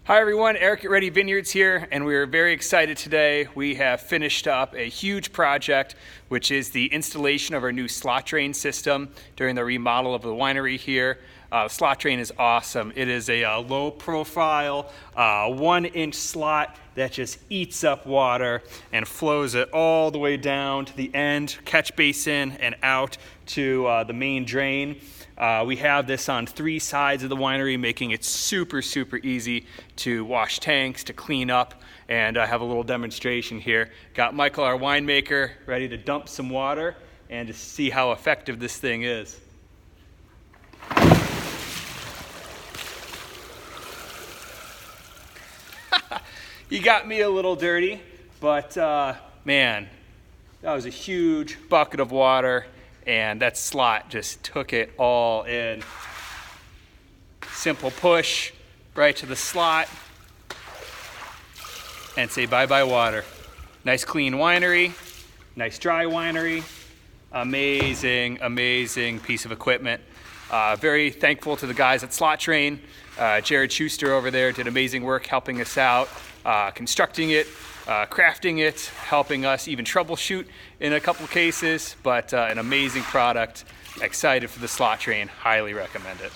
Hi everyone, Eric at Reddy Vineyards here, and we are very excited today. We have finished up a huge project, which is the installation of our new slot drain system during the remodel of the winery here. The slot drain is awesome. It is a low profile, 1-inch slot that just eats up water and flows it all the way down to the end, catch basin, and out to the main drain. We have this on 3 sides of the winery, making it super easy to wash tanks, to clean up, and I have a little demonstration here. Got Michael, our winemaker, ready to dump some water and to see how effective this thing is. You got me a little dirty, but man, that was a huge bucket of water, and that slot just took it all in. Simple push right to the slot and say bye-bye water. Nice clean winery, nice dry winery. Amazing piece of equipment. Very thankful to the guys at Slot Drain. Jared Schuster over there did amazing work helping us out, constructing it, crafting it, helping us even troubleshoot in a couple cases, but an amazing product. Excited for the Slot Drain, highly recommend it.